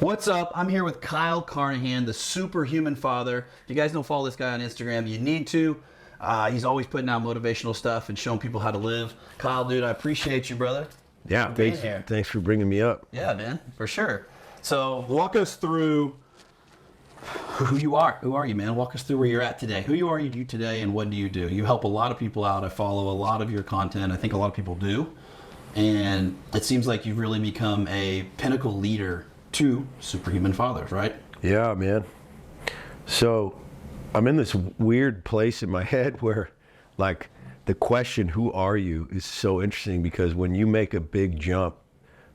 What's up? I'm here with Kyle Carnohan, the Superhuman Father. If you guys don't follow this guy on Instagram, you need to. He's always putting out motivational stuff and showing people how to live. Kyle, dude, I appreciate you, brother. Yeah, thanks for bringing me up. Yeah, man, for sure. So walk us through who you are. Who are you, man? Walk us through where you're at today. Who you are, you do today, and what do you do? You help a lot of people out. I follow a lot of your content. I think a lot of people do. And it seems like you've really become a pinnacle leader to Superhuman Fathers, right? Yeah, man. So I'm in this weird place in my head where, like, the question, who are you, is so interesting because when you make a big jump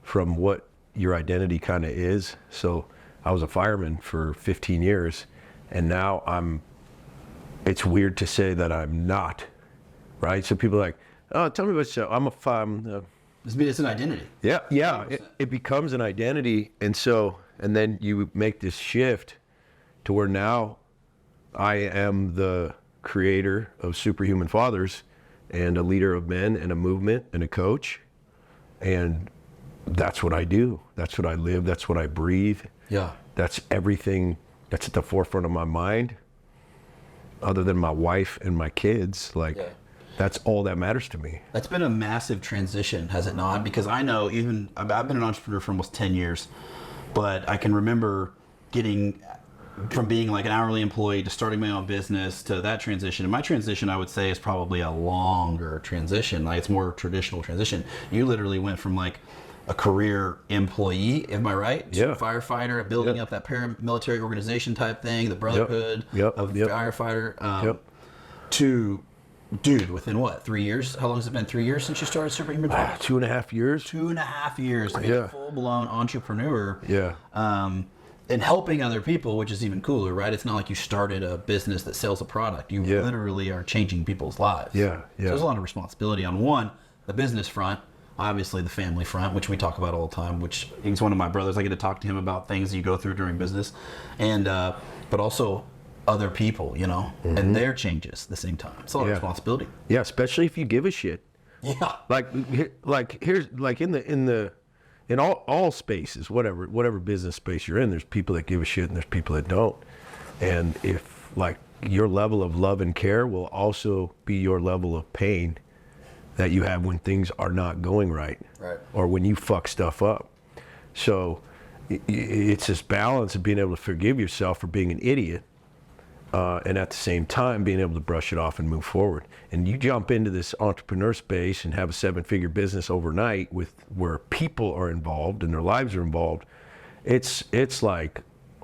from what your identity kind of is. So I was a fireman for 15 years and now it's weird to say that I'm not, right? So people are like, oh, tell me what's, It's an identity. Yeah. It becomes an identity. And then you make this shift to where now I am the creator of Superhuman Fathers and a leader of men and a movement and a coach. And that's what I do. That's what I live. That's what I breathe. Yeah. That's everything that's at the forefront of my mind. Other than my wife and my kids, that's all that matters to me. That's been a massive transition, has it not? Because I know I've been an entrepreneur for almost 10 years, but I can remember getting from being like an hourly employee to starting my own business to that transition. And my transition, I would say, is probably a longer transition. Like, it's more traditional transition. You literally went from like a career employee, am I right? To Yeah. a firefighter, building up that paramilitary organization type thing, the brotherhood of the firefighter, to, dude, within what, 3 years? How long has it been? 3 years since you started Superhuman Fathers? 2.5 years. 2.5 years to be a full-blown entrepreneur. Yeah. And helping other people, which is even cooler, right? It's not like you started a business that sells a product. You literally are changing people's lives. Yeah. So there's a lot of responsibility on one, the business front, obviously the family front, which we talk about all the time, which he's one of my brothers. I get to talk to him about things you go through during business. And, but also other people, and their changes at the same time. It's a lot of responsibility. Yeah, especially if you give a shit. Yeah. Like here's like in all spaces, whatever business space you're in, there's people that give a shit and there's people that don't. And if like your level of love and care will also be your level of pain that you have when things are not going right. Or when you fuck stuff up. So it's this balance of being able to forgive yourself for being an idiot. And at the same time, being able to brush it off and move forward. And you jump into this entrepreneur space and have a 7-figure business overnight where people are involved and their lives are involved. It's like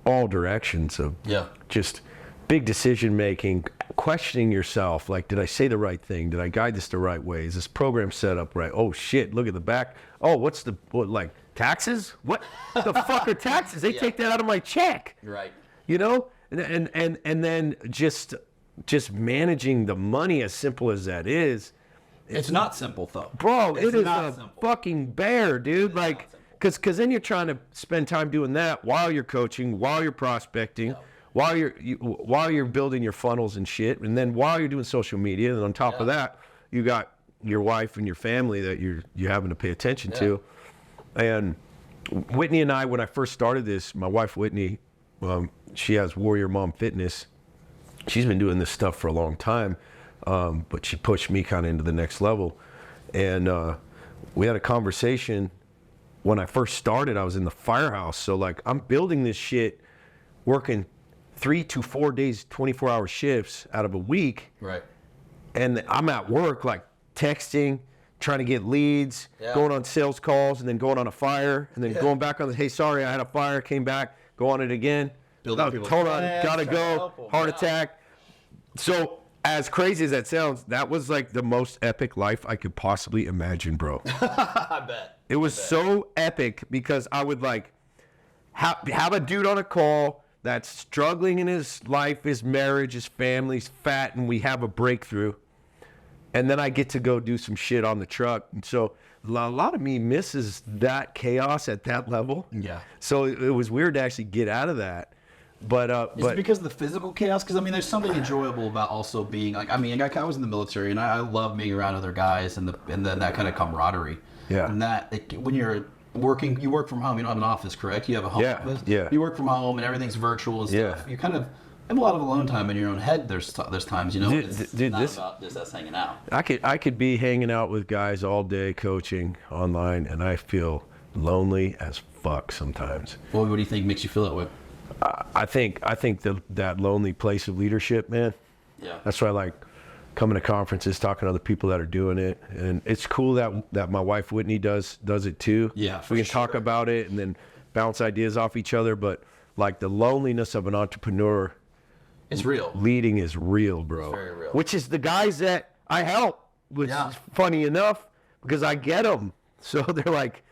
all directions of just big decision making, questioning yourself. Like, did I say the right thing? Did I guide this the right way? Is this program set up right? Oh shit! Look at the back. Oh, what taxes? What the fuck are taxes? They take that out of my check. Right. And then just managing the money, as simple as that is. It's not simple though. Bro, it is a fucking bear, dude. Like, cause then you're trying to spend time doing that while you're coaching, while you're prospecting, while you're building your funnels and shit. And then while you're doing social media, and on top of that, you got your wife and your family that you're having to pay attention to. And Whitney and I, when I first started this, my wife, Whitney, she has Warrior Mom Fitness. She's been doing this stuff for a long time, but she pushed me kind of into the next level. And we had a conversation. When I first started, I was in the firehouse. So like, I'm building this shit, working 3 to 4 days, 24-hour shifts out of a week. Right. And I'm at work, like texting, trying to get leads, going on sales calls, and then going on a fire, and then going back on the, hey, sorry, I had a fire, came back, go on it again. Hold on, gotta go, heart attack. So as crazy as that sounds, that was like the most epic life I could possibly imagine, bro. I bet. It was so epic because I would like have a dude on a call that's struggling in his life, his marriage, his family's fat, and we have a breakthrough. And then I get to go do some shit on the truck. And so a lot of me misses that chaos at that level. Yeah. So it was weird to actually get out of that. But is it because of the physical chaos? Because I mean, there's something enjoyable about also being like, I mean, I was in the military, and I love being around other guys and that kind of camaraderie. Yeah. And that when you're you work from home. You don't have an office, correct? You have a home office. Yeah. You work from home and everything's virtual and stuff. You kind of have a lot of alone time in your own head. There's times, you know, it's not about just us hanging out. I could be hanging out with guys all day coaching online, and I feel lonely as fuck sometimes. Well, what do you think makes you feel that way? I think that lonely place of leadership, man. Yeah. That's why I like coming to conferences, talking to other people that are doing it, and it's cool that my wife Whitney does it too. Yeah, we can talk about it and then bounce ideas off each other. But like the loneliness of an entrepreneur, it's real. Leading is real, bro. It's very real. Which is the guys that I help, which is funny enough because I get them. So they're like,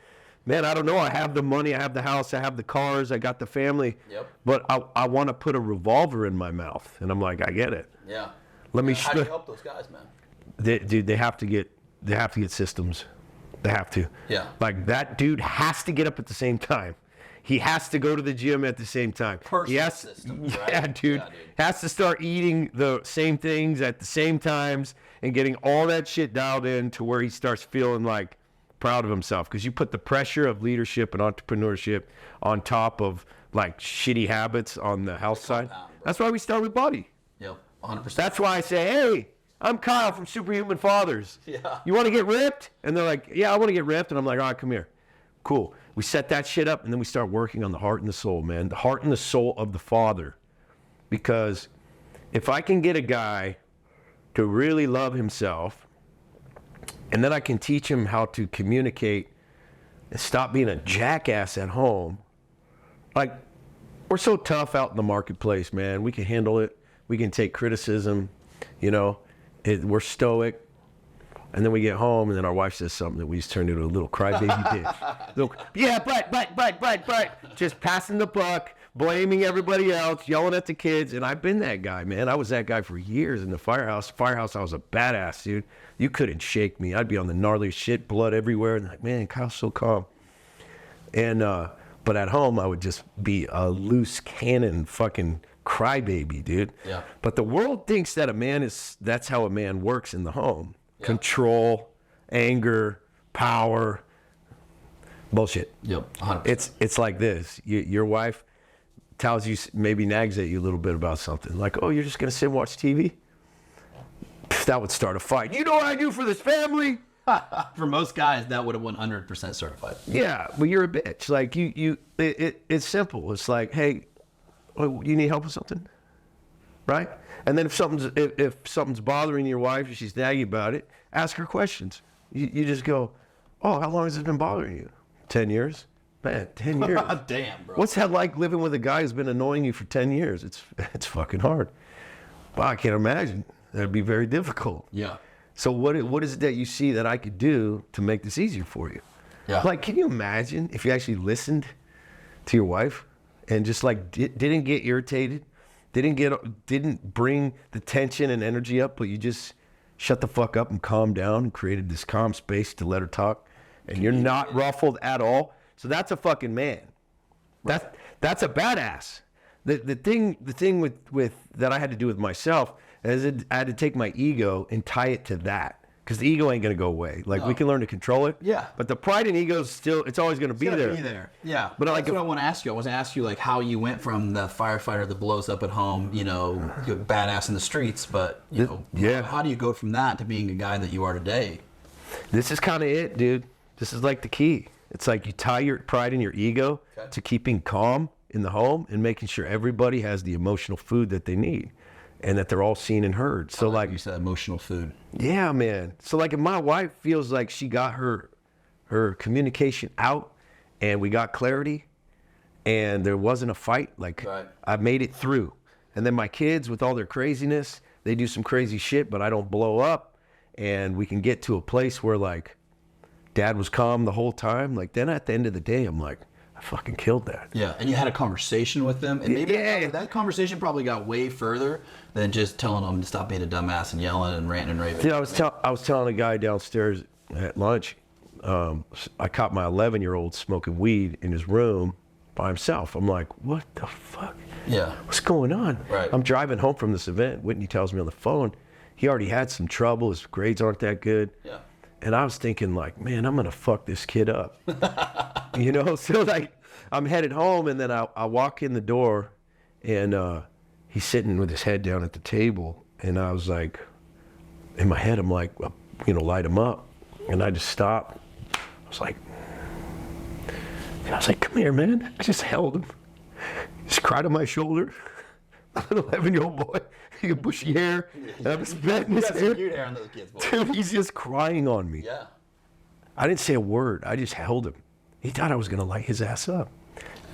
man, I don't know. I have the money, I have the house, I have the cars, I got the family. Yep. But I want to put a revolver in my mouth, and I'm like, I get it. Yeah. Let me. How do you help those guys, man? They have to get systems. They have to. Yeah. Like that dude has to get up at the same time. He has to go to the gym at the same time. Personal systems, right? Yeah, dude. Has to start eating the same things at the same times and getting all that shit dialed in to where he starts feeling like proud of himself. Because you put the pressure of leadership and entrepreneurship on top of like shitty habits on the health side. That's why we start with body. Yep, 100%. That's why I say, hey, I'm Kyle from Superhuman Fathers. Yeah. You want to get ripped? And they're like, yeah, I want to get ripped. And I'm like, all right, come here. Cool. We set that shit up, and then we start working on the heart and the soul, man. The heart and the soul of the father. Because if I can get a guy to really love himself, and then I can teach him how to communicate and stop being a jackass at home. Like, we're so tough out in the marketplace, man. We can handle it. We can take criticism, you know. We're stoic. And then we get home, and then our wife says something that we just turned into a little crybaby bitch. Yeah, but. Just passing the buck, blaming everybody else, yelling at the kids. And I've been that guy, man. I was that guy for years in the firehouse. Firehouse, I was a badass, dude. You couldn't shake me. I'd be on the gnarliest shit, blood everywhere. And like, man, Kyle's so calm. And, but at home, I would just be a loose cannon fucking crybaby, dude. Yeah. But the world thinks that that's how a man works in the home. Control, anger, power, bullshit. Yep, 100%. It's like this. Your wife tells you, maybe nags at you a little bit about something. Like, oh, you're just going to sit and watch TV? That would start a fight. You know what I do for this family? For most guys, that would have 100% certified. Yeah, well, you're a bitch. Like, it's simple. It's like, hey, you need help with something? Right? And then if something's bothering your wife and she's naggy about it, ask her questions. You just go, oh, how long has it been bothering you? 10 years? Man, 10 years. Damn, bro. What's that like living with a guy who's been annoying you for 10 years? It's fucking hard. Wow, I can't imagine. That'd be very difficult. Yeah. So what is it that you see that I could do to make this easier for you? Yeah. Like, can you imagine if you actually listened to your wife and just like didn't get irritated? Didn't bring the tension and energy up, but you just shut the fuck up and calm down and created this calm space to let her talk, and you're not ruffled at all. So that's a fucking man. Right. That's a badass. The thing with that I had to do with myself is I had to take my ego and tie it to that. Because the ego ain't going to go away. Like, we can learn to control it. Yeah. But the pride and ego is still, it's always going to be there. Yeah. But that's what I want to ask you. I want to ask you, like, how you went from the firefighter that blows up at home, you know, you're badass in the streets, but, you know, how do you go from that to being a guy that you are today? This is kind of it, dude. This is like the key. It's like you tie your pride and your ego to keeping calm in the home and making sure everybody has the emotional food that they need. And that they're all seen and heard. So like you said, emotional food. Yeah, man. So like if my wife feels like she got her communication out and we got clarity and there wasn't a fight, like I made it through. And then my kids with all their craziness, they do some crazy shit, but I don't blow up. And we can get to a place where like dad was calm the whole time. Like then at the end of the day, I'm like, I fucking killed that. Yeah, and you had a conversation with them, and maybe that conversation probably got way further than just telling them to stop being a dumbass and yelling and ranting and raving. Dude, I was telling a guy downstairs at lunch, I caught my 11-year-old smoking weed in his room by himself. I'm like, what the fuck? Yeah. What's going on? Right. I'm driving home from this event. Whitney tells me on the phone, he already had some trouble. His grades aren't that good. Yeah. And I was thinking like, man, I'm going to fuck this kid up. So like I'm headed home, and then I walk in the door, and he's sitting with his head down at the table. And I was like, in my head, I'm like, light him up. And I just stopped. I was like, come here, man. I just held him. Just cried on my shoulder. A little 11-year-old boy. He had bushy hair. And I was petting his hair. Cute hair on those kids, boy. Dude, he's just crying on me. Yeah. I didn't say a word. I just held him. He thought I was going to light his ass up.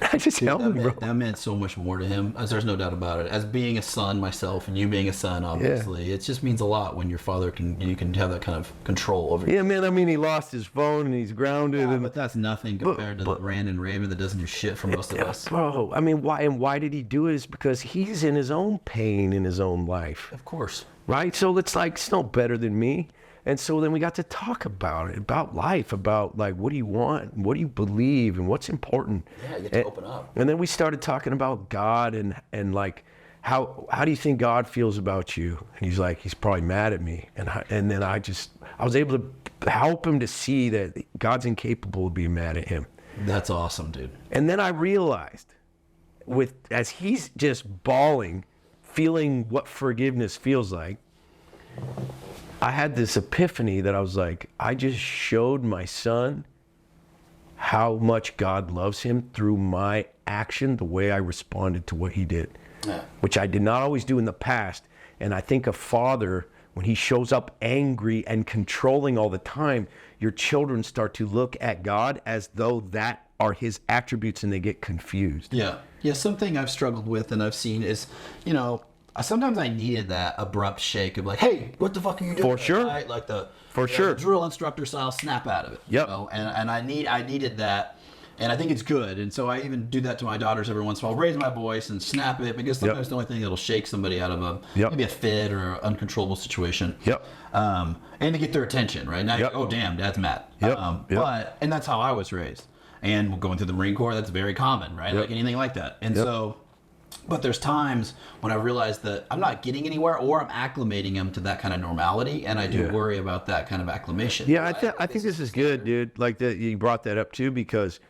I just held him, bro. That meant so much more to him. There's no doubt about it. As being a son myself, and you being a son, obviously, it just means a lot when your father you can have that kind of control over you. Yeah, man. I mean, he lost his phone and he's grounded. Yeah, and, but that's nothing compared to the Brandon Raven that doesn't do shit for most of us. Bro, I mean, why did he do it? Is because he's in his own pain in his own life. Of course. Right? So it's like, it's no better than me. And so then we got to talk about it, about life, about like, what do you want? What do you believe? And what's important? Yeah, you get to open up. And then we started talking about God and like, how do you think God feels about you? And he's like, he's probably mad at me. And then I was able to help him to see that God's incapable of being mad at him. That's awesome, dude. And then I realized, as he's just bawling, feeling what forgiveness feels like, I had this epiphany that I was like, I just showed my son how much God loves him through my action, the way I responded to what he did, which I did not always do in the past. And I think a father, when he shows up angry and controlling all the time, your children start to look at God as though that are his attributes, and they get confused. Yeah. Yeah, something I've struggled with and I've seen is, sometimes I needed that abrupt shake of like, hey, what the fuck are you doing? For sure. Right? Like the drill instructor style snap out of it. Yep. And I needed that, and I think it's good. And so I even do that to my daughters every once in a while, raise my voice and snap it, because sometimes the only thing that'll shake somebody out of maybe a fit or an uncontrollable situation. Yep. And to get their attention, right? Now, oh damn, Dad's mad. And that's how I was raised. And going through the Marine Corps, that's very common, right? Like anything like that. And so. But there's times when I realize that I'm not getting anywhere, or I'm acclimating him to that kind of normality, and I do worry about that kind of acclimation. Yeah, I think this is good, dude. Like that, you brought that up too, because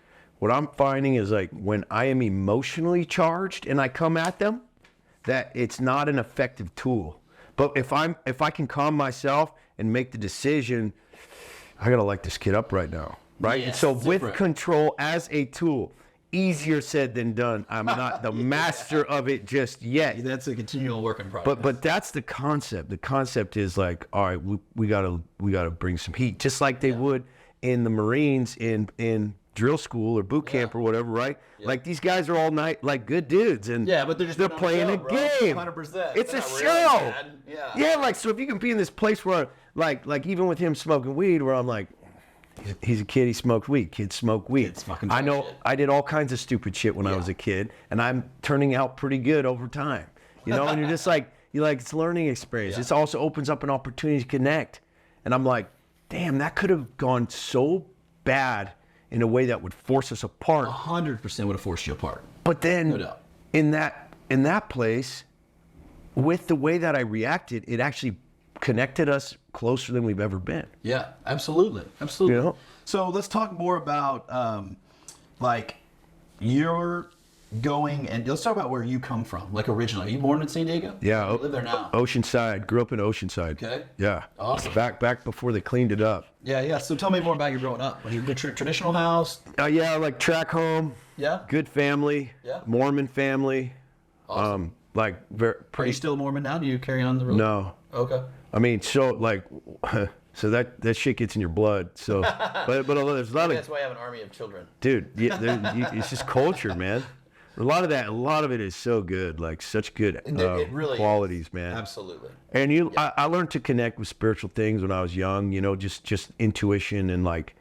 what I'm finding is like when I am emotionally charged and I come at them, that it's not an effective tool. But if I can calm myself and make the decision, I gotta light this kid up right now, right? Yes, and so with different. control as a tool. Easier said than done. I'm not the master of it just yet. That's a continual work in progress. But that's the concept. The concept is like, all right, we gotta bring some heat, just like they would in the Marines in drill school or boot camp or whatever, right? Like these guys are all night like good dudes, and but they're playing a game. 100%. It's a show. Really like, so if you can be in this place where like even with him smoking weed, where I'm like, he's a kid, he smoked weed. Kids smoke weed. I know shit. I did all kinds of stupid shit when I was a kid, and I'm turning out pretty good over time. And you're just like, it's a learning experience. It also opens up an opportunity to connect. And I'm like, damn, that could have gone so bad in a way that would force us apart. 100% would have forced you apart. But then no doubt. in that place, with the way that I reacted, it actually connected us closer than we've ever been. Yeah, absolutely. So let's talk more about like you're going, and let's talk about where you come from, like originally. Are you born in San Diego? Yeah. You live there now? Oceanside. Grew up in Oceanside. Okay. Yeah. Awesome. Back before they cleaned it up. Yeah. So tell me more about your growing up. Were you a traditional house? Yeah, like track home. Yeah. Good family. Yeah. Mormon family. Awesome. Like Are you still Mormon now? Do you carry on the religion? No. Okay. I mean, so like, so that shit gets in your blood. So, but there's a lot of. That's why I have an army of children. Dude, it's just culture, man. A lot of it is so good, like such good it really qualities, is. man. Absolutely. And I learned to connect with spiritual things when I was young. Just intuition and like,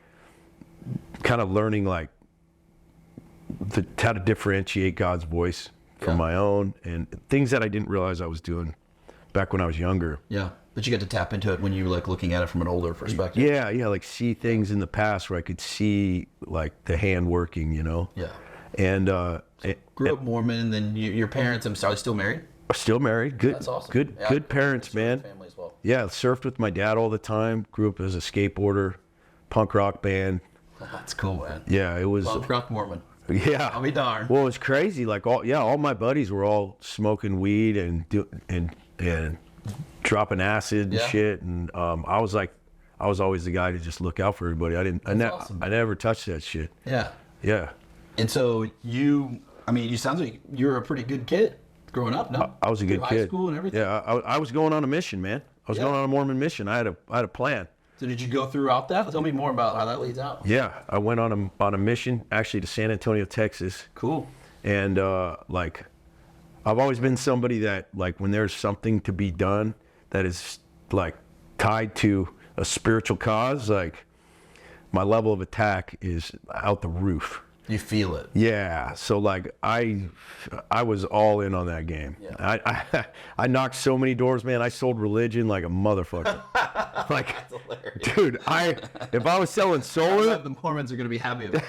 kind of learning like, how to differentiate God's voice from my own, and things that I didn't realize I was doing back when I was younger. Yeah, but you get to tap into it when you're like looking at it from an older perspective. Yeah, like see things in the past where I could see like the hand working, Yeah. And grew up Mormon, and then your parents, I'm sorry, still married? still married. Good. That's awesome. Good parents, man. Family as well. Yeah, surfed with my dad all the time. Grew up as a skateboarder, punk rock band. That's cool, man. Yeah, it was. Punk rock Mormon. Yeah, I'll be darned. Well, it was crazy. Like all my buddies were all smoking weed and dropping acid and shit. And I was always the guy to just look out for everybody. Awesome. I never touched that shit. Yeah. Yeah. And so you sounds like you were a pretty good kid growing up, no? I was a good Through kid. High school and everything? Yeah, I was going on a mission, man. I was going on a Mormon mission. I had a plan. So did you go throughout that? Tell me more about how that leads out. Yeah, I went on a mission actually to San Antonio, Texas. Cool. And like, I've always been somebody that, like, when there's something to be done that is like tied to a spiritual cause, like, my level of attack is out the roof. You feel it. Yeah, so like I was all in on that game. Yeah. I knocked so many doors, man. I sold religion like a motherfucker. Like, dude, if I was selling solar, The Mormons are going to be happy about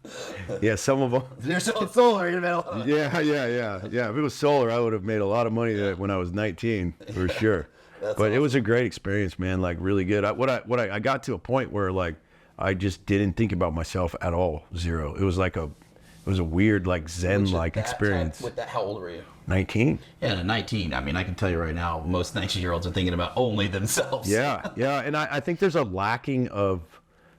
it. yeah, some of them. They're selling solar, you know. Yeah. If it was solar, I would have made a lot of money when I was 19, for sure. But awesome. it was a great experience, man. Like, really good. I got to a point where, like, I just didn't think about myself at all. Zero. It was a weird, like, Zen-like experience. How old were you? 19. Yeah, at 19. I mean, I can tell you right now, most 19-year-olds are thinking about only themselves. Yeah. And I think there's a lacking of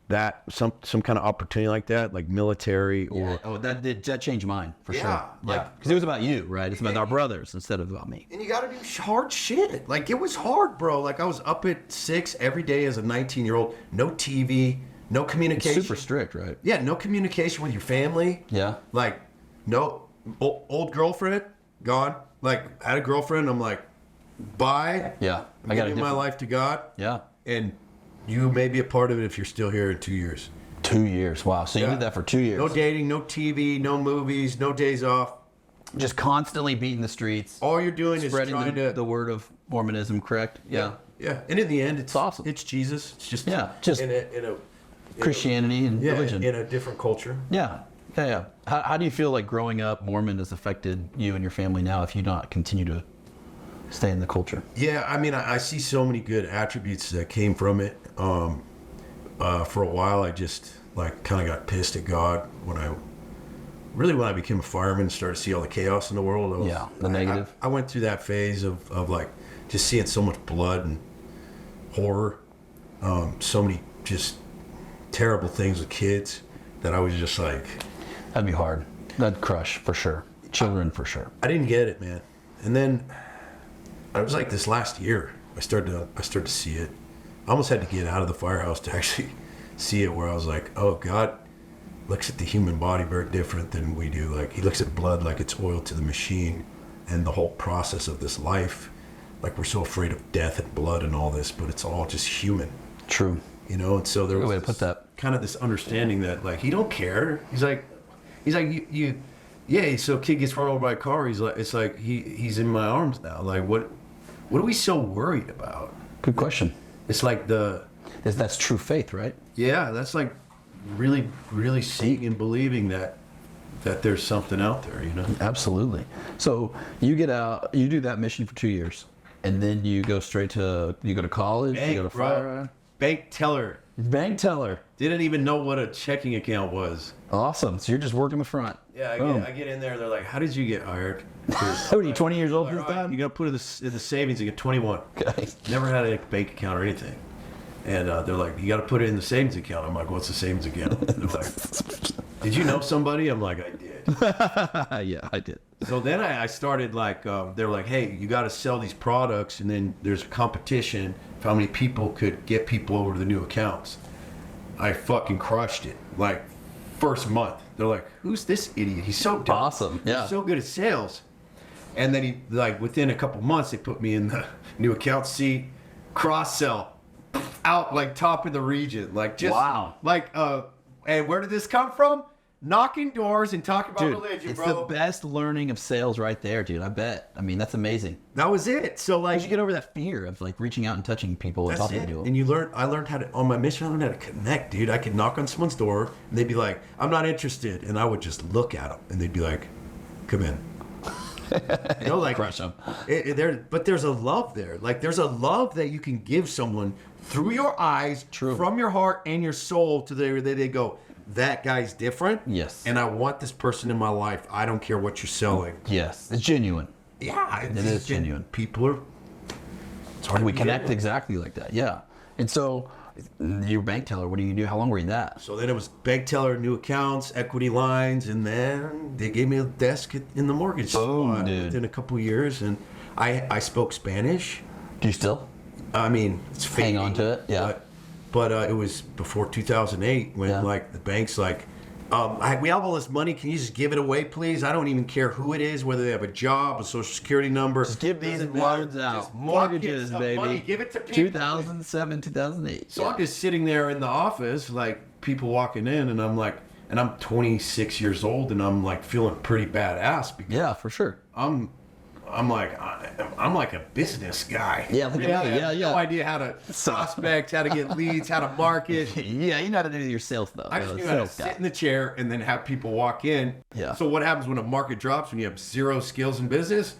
that, some kind of opportunity like that, like military or... Oh, that changed mine, for sure. Yeah, Yeah, because it was about you, right? It's about our brothers instead of about me. And you got to do hard shit. Like, it was hard, bro. Like, I was up at 6 every day as a 19-year-old. No TV, no communication. Super strict, right? Yeah, no communication with your family. Yeah. Like, no, old girlfriend, gone. Like, I had a girlfriend. I'm like, bye. Yeah. I'm giving my life to God. Yeah. And you may be a part of it if you're still here in 2 years. 2 years. Wow. So you did that for 2 years. No dating, no TV, no movies, no days off. Just constantly beating the streets. All you're doing is Spreading trying to... the word of Mormonism, correct? Yeah. Yeah. And in the end, it's awesome. It's Jesus. It's just... Just in a Christianity and religion. In a different culture. Yeah. How do you feel like growing up Mormon has affected you and your family now if you not continue to stay in the culture? Yeah, I mean, I see so many good attributes that came from it. For a while, I just like kind of got pissed at God when I became a fireman and started to see all the chaos in the world. The negative. I went through that phase of like just seeing so much blood and horror, so many just terrible things with kids that I was just like... That'd be hard. That'd crush, for sure. Children, for sure. I didn't get it, man. And then I was like this last year, I started to see it. I almost had to get out of the firehouse to actually see it, where I was like, oh, God looks at the human body very different than we do. Like, he looks at blood like it's oil to the machine, and the whole process of this life. Like, we're so afraid of death and blood and all this, but it's all just human. True. You know, and so there was Good way to put that. kind of this understanding that, like, he don't care. He's like, yeah. So kid gets run over by a car. He's like, it's like he's in my arms now. Like, what are we so worried about? Good question. It's like That's true faith, right? yeah, that's like really, really seeing and believing that there's something out there, you know? Absolutely. So you get out, you do that mission for 2 years, and then you go you go to college, you go to fire. Bank teller. Bank teller. Didn't even know what a checking account was. Awesome. So you're just working the front. Yeah, I get in there. They're like, "How did you get hired?" How are you, 20 years old this You time? got to put it in the savings. You get 21. Okay. Never had a bank account or anything. And they're like, "You got to put it in the savings account." I'm like, "What's the savings account?" They're like, "Did you know somebody?" I'm like, "I did." Yeah, I did. So then I started like, they're like, "Hey, you got to sell these products, and then there's a competition for how many people could get people over to the new accounts." I fucking crushed it. Like, first month, they're like, "Who's this idiot? He's so dumb. Awesome. Yeah. He's so good at sales." And then he, like, within a couple months, they put me in the new account seat, cross sell, out like top of the region, like just Wow. like and where did this come from? Knocking doors and talking about religion, It's bro. the best learning of sales right there, dude. I bet. I mean, that's amazing. That was it. So How'd like, you get over that fear of like reaching out and touching people and that's talking it. to them? And I learned how to, on my mission, I learned how to connect, dude. I could knock on someone's door and they'd be like, "I'm not interested," and I would just look at them and they'd be like, "Come in." You know, like Crush 'em. But there's a love there. Like there's a love that you can give someone through your eyes, True. from your heart and your soul to where they go, that guy's different. Yes. And I want this person in my life. I don't care what you're selling. Yes, it's genuine. Yeah, It is genuine. People are. It's hard We to connect get. exactly like that. Yeah. And so, your bank teller, what do you do? How long were you that? So then it was bank teller, new accounts, equity lines, and then they gave me a desk in the mortgage Boom, spot dude. within a couple of years, and I spoke Spanish. Do you still? I mean, it's Hang on to it, yeah. But it was before 2008 when Yeah. like the bank's like, we have all this money. Can you just give it away, please? I don't even care who it is, whether they have a job, a social security number. Just give these Doesn't matter. loans out. Just Mortgages, buckets of baby. money. Give it to people. 2007, 2008. So I'm just sitting there in the office, like people walking in, and I'm like, and I'm 26 years old, and I'm like feeling pretty badass because Yeah, for sure. I'm like a business guy. Yeah, look at me. I have Yeah, yeah. no idea how to prospect, how to get leads, how to market. Yeah, you know how to do yourself, though. I just You're knew a how to sales guy. sit in the chair and then have people walk in. Yeah. So what happens when a market drops when you have zero skills in business?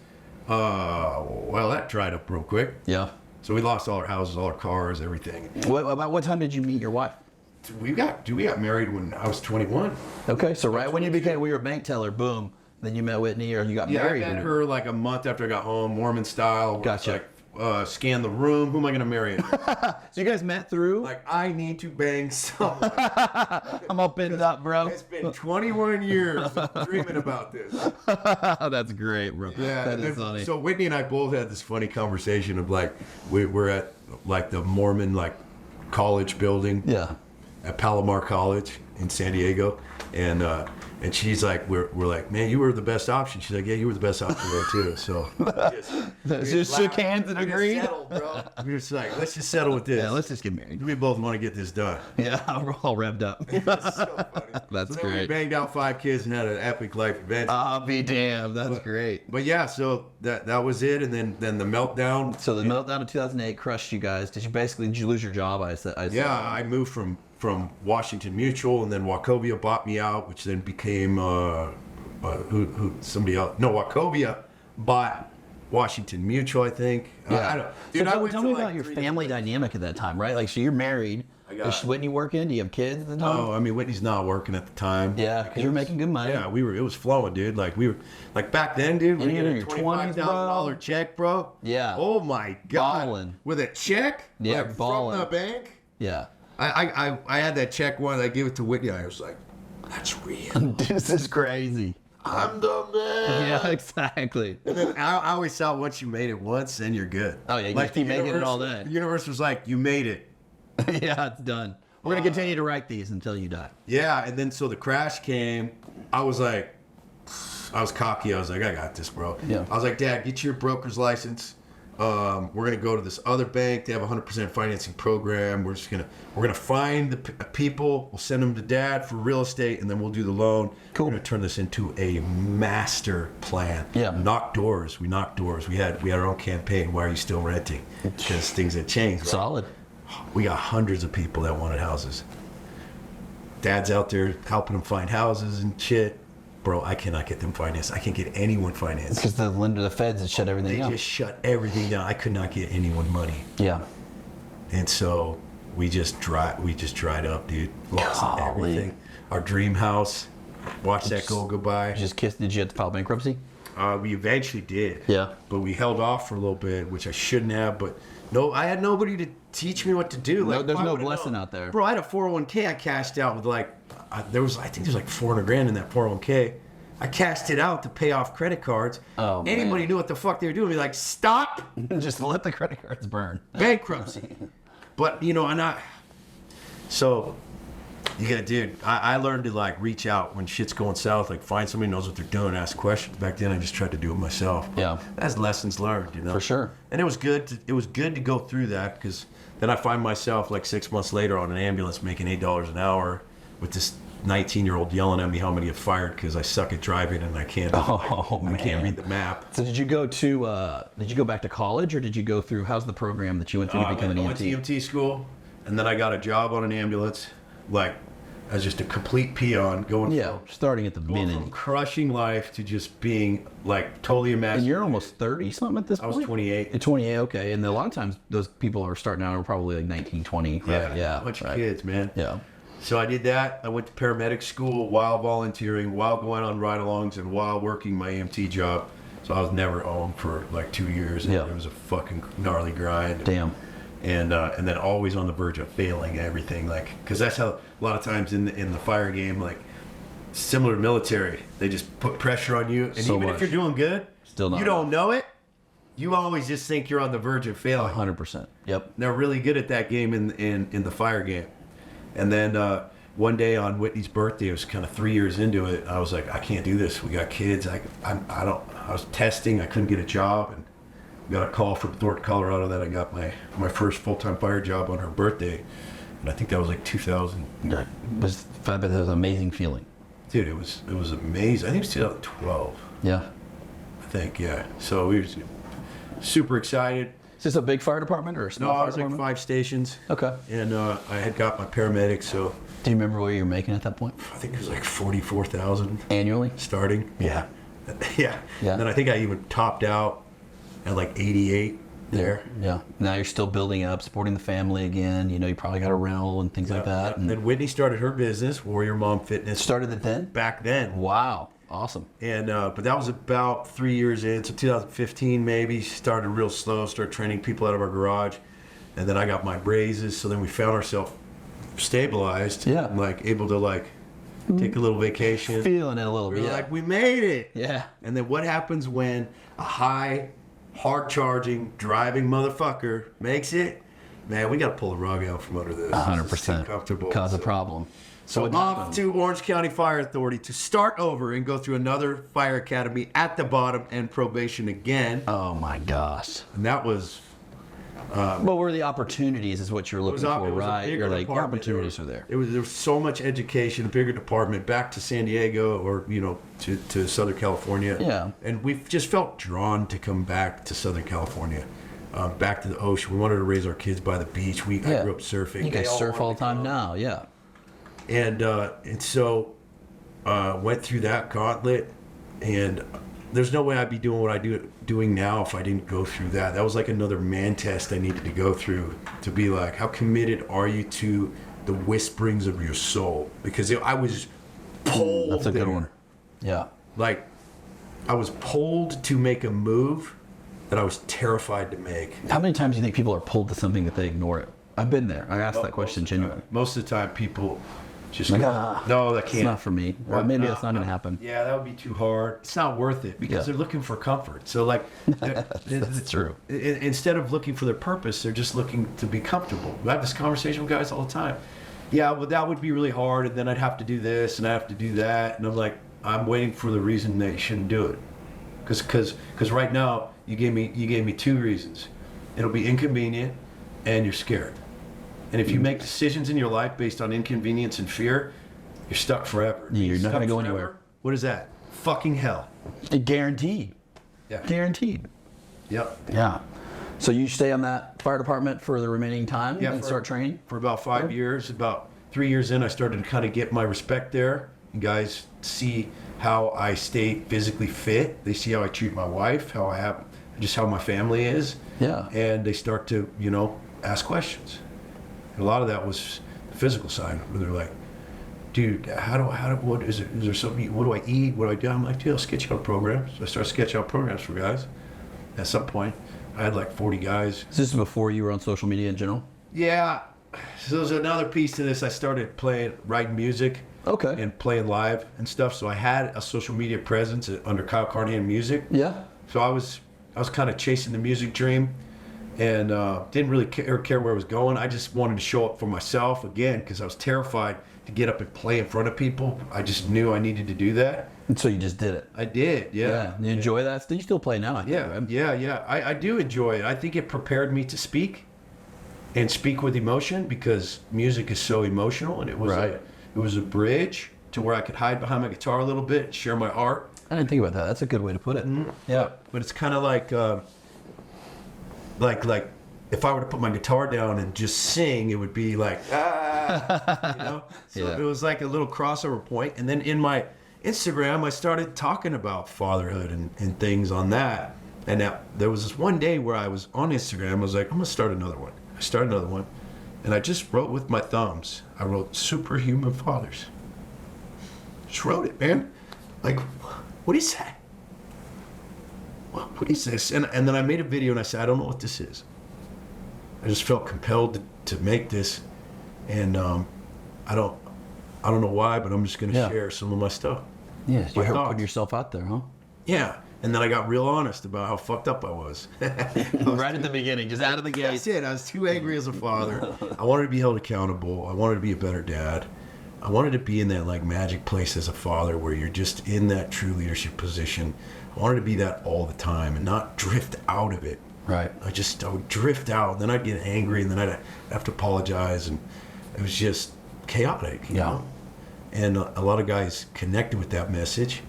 Well, that dried up real quick. Yeah. So we lost all our houses, all our cars, everything. About what time did you meet your wife? We got married when I was 21. Okay, so right when you became, we were a bank teller, boom. Then you met Whitney, or you got Yeah, married. I met and- her like a month after I got home, Mormon style. where it's Gotcha. Like, scan the room. Who am I going to marry? So you guys met through? Like, I need to bang someone. I'm all pinned up, bro. It's been 21 years dreaming about this. That's great, bro. That is funny. So Whitney and I both had this funny conversation of like, we're at like the Mormon like college building. Yeah. At Palomar College in San Diego, and she's like, we're like, man, you were the best option. She's like, yeah, you were the best option there too. So Just shook hands and agreed. bro. We're just like, let's just settle with this. Yeah, let's just get married. We both want to get this done. Yeah, we're all revved up. That's so funny. That's So then we great. banged out 5 kids and had an epic life adventure. I'll be damned. That's great. But yeah, so that was it, and then the meltdown. So the meltdown of 2008 crushed you guys. Did you lose your job? I said. Yeah, I moved from Washington Mutual, and then Wachovia bought me out, which then became somebody else. No, Wachovia bought Washington Mutual, I think. Yeah. I don't. So Dude, I tell, went tell to me like about your 3 family dynamic at that time, right? Like, so you're married. Is Whitney working? Do you have kids at the time? Oh, I mean, Whitney's not working at the time. Yeah, because you're making good money. Yeah, it was flowing, dude. Like we were, like back then, dude. And We you're get in a your 20s, bro. $25,000 check, bro. Yeah. Oh my god. Ballin'. With a check. Yeah, like, ballin'. from the bank. Yeah. I had that check once. I gave it to Whitney. I was like, that's real. This is crazy. I'm the man. Yeah, exactly. And then I always thought once you made it once, then you're good. Oh, yeah, you just keep the making it all universe- day. The universe was like, you made it. Yeah, it's done. We're going to continue to write these until you die. Yeah, and then so the crash came. I was cocky. I was like, I got this, bro. Yeah. I was like, Dad, get your broker's license. We're gonna go to this other bank. They have a 100% financing program. We're gonna find the people. We'll send them to Dad for real estate, and then we'll do the loan. Cool. We're gonna turn this into a master plan. Yeah. Knock doors. We knocked doors. We had our own campaign. Why are you still renting? Because things had changed. Right? Solid. We got hundreds of people that wanted houses. Dad's out there helping them find houses and shit. Bro, I cannot get them financed. I can't get anyone financed. Because the lender, the feds, had shut everything They down. just shut everything down. I could not get anyone money. Yeah. And so we just dried up, dude. Lost Golly. everything. Our dream house. Watched that go by. Did you have to file bankruptcy? We eventually did. Yeah. But we held off for a little bit, which I shouldn't have. But no, I had nobody to teach me what to do. No, there's why no would I blessing know? out there. Bro, I had a 401k I cashed out with I think there's like $400,000 in that 401k. I cashed it out to pay off credit cards. Oh, man. Anybody knew what the fuck they were doing. Be like, stop Just let the credit cards burn. bankruptcy. But so you got, dude. I learned to like reach out when shit's going south. Like find somebody who knows what they're doing, ask questions. Back then, I just tried to do it myself. Yeah. That's lessons learned, For sure. And it was good. It was good to go through that because then I find myself like 6 months later on an ambulance making $8 an hour with this 19-year-old yelling at me how I'm gonna get fired because I suck at driving and I can't. I can't read the map. So did you go back to college, or did you go through? How's the program that you went through to become an I went to EMT? EMT school, and then I got a job on an ambulance. Like, as just a complete peon going starting at the from beginning. crushing life to just being like totally And emasculated. you're almost 30 something at this I point? was 28. At 28, okay. And a lot of times those people are starting out are probably like 19, 20. Right? Yeah. A bunch of kids, man. Yeah. So I did that. I went to paramedic school while volunteering, while going on ride-alongs, and while working my EMT job. So I was never home for like 2 years. And Yeah. It was a fucking gnarly grind. Damn. And then always on the verge of failing everything, like, because that's how a lot of times in the fire game, like similar to military, they just put pressure on you, and So even much. if you're doing good, Still not you don't know it. You always just think you're on the verge of failing. 100%. Yep. They're really good at that game in the fire game. And then one day on Whitney's birthday, it was kind of 3 years into it. I was like, I can't do this. We got kids. I was testing. I couldn't get a job, and got a call from Thornton, Colorado, that I got my first full-time fire job on her birthday, and I think that was like 2000. That was an amazing feeling. Dude, it was amazing. I think it was 2012. Yeah. I think, yeah. So we were super excited. Is this a big fire department or a small No, I fire was like department? 5 stations. Okay. And I had got my paramedics, so Do you remember what you were making at that point? I think it was like 44,000 Annually? starting. Yeah. Yeah. Yeah. And then I think I even topped out at like 88 there. Yeah. Now you're still building up, supporting the family again. You know, you probably got a rental and things like that. And then Whitney started her business, Warrior Mom Fitness, started it then? back then. Wow. Awesome. And but that was about 3 years in, so 2015 maybe. Started real slow, started training people out of our garage, and then I got my raises. So then we found ourselves stabilized, Yeah. and like able to like take a little vacation. Feeling it a little We bit. were Yeah. like, we made it. Yeah. And then what happens when a high, hard charging, driving motherfucker makes it? Man, we got to pull the rug out from under this. 100%. It's too comfortable. Cause a problem. So I'm what off happened? to Orange County Fire Authority to start over and go through another fire academy at the bottom and probation again. Oh my gosh. And that was What were the opportunities is what you're looking for, it was a right? bigger You're like, the department. opportunities are there. There was so much education, a bigger department, back to San Diego or, to Southern California. Yeah. And we just felt drawn to come back to Southern California, back to the ocean. We wanted to raise our kids by the beach. I grew up surfing. You They guys all surf all wanted the to time come. now, yeah. And so went through that gauntlet, and there's no way I'd be doing what I doing now if I didn't go through that. That was like another man test I needed to go through to be like, how committed are you to the whisperings of your soul? Because I was pulled. That's a good there. one. Yeah. Like, I was pulled to make a move that I was terrified to make. How many times do you think people are pulled to something that they ignore it? I've been there. I asked that question genuinely. Most of the time, people just Like, go, no, that It's can't. not for me. Or maybe that's not going to happen. Yeah, that would be too hard. It's not worth it because Yeah. they're looking for comfort. So like, That's true. Instead of looking for their purpose, they're just looking to be comfortable. I have this conversation with guys all the time. Yeah, well, that would be really hard, and then I'd have to do this, and I have to do that, and I'm like, I'm waiting for the reason that you shouldn't do it, because right now you gave me 2 reasons. It'll be inconvenient, and you're scared. And if you make decisions in your life based on inconvenience and fear, you're stuck forever. You're not Stuck gonna go forever? anywhere. What is that? Fucking hell. Guaranteed. Yeah. Guaranteed. Yep. Yeah. So you stay on that fire department for the remaining time and for- start training? For about 5 years. About 3 years in, I started to kind of get my respect there. And guys see how I stay physically fit. They see how I treat my wife, just how my family is. Yeah. And they start to, ask questions. And a lot of that was the physical side, where they're like, dude, what is there something, what do I eat? What do I do? I'm like, dude, I'll sketch out programs. So I started sketching out programs for guys. At some point, I had like 40 guys. Is this before you were on social media in general? Yeah. So there's another piece to this. I started writing music. Okay. And playing live and stuff. So I had a social media presence under Kyle Carnohan Music. Yeah. So I was kind of chasing the music dream, and didn't really care where I was going. I just wanted to show up for myself again because I was terrified to get up and play in front of people. I just knew I needed to do that. And so you just did it. I did. Yeah. You enjoy that? You still play now, I think, right? Yeah. I do enjoy it. I think it prepared me to speak, and speak with emotion, because music is so emotional, and it was Right. it was a bridge to where I could hide behind my guitar a little bit, share my art. I didn't think about that. That's a good way to put it. Yeah. But it's kind of like if I were to put my guitar down and just sing, it would be like, ah, you know? So Yeah. it was like a little crossover point. And then in my Instagram, I started talking about fatherhood and things on that. And now there was this one day where I was on Instagram. I was like, I'm going to start another one. I started another one. And I just wrote with my thumbs. I wrote Superhuman Fathers. Just wrote it, man. Like, what is that? What is this? And then I made a video and I said, I don't know what this is. I just felt compelled to make this. And I don't know why, but I'm just going to Yeah. share some of my stuff. Yeah, My you're thoughts. putting yourself out there, huh? Yeah. And then I got real honest about how fucked up I was. Right at the beginning, just out of the gate. That's it. I was too angry as a father. I wanted to be held accountable. I wanted to be a better dad. I wanted to be in that like magic place as a father where you're just in that true leadership position. I wanted to be that all the time and not drift out of it. Right. I would drift out, and then I'd get angry, and then I'd have to apologize, and it was just chaotic, you know? And a lot of guys connected with that message.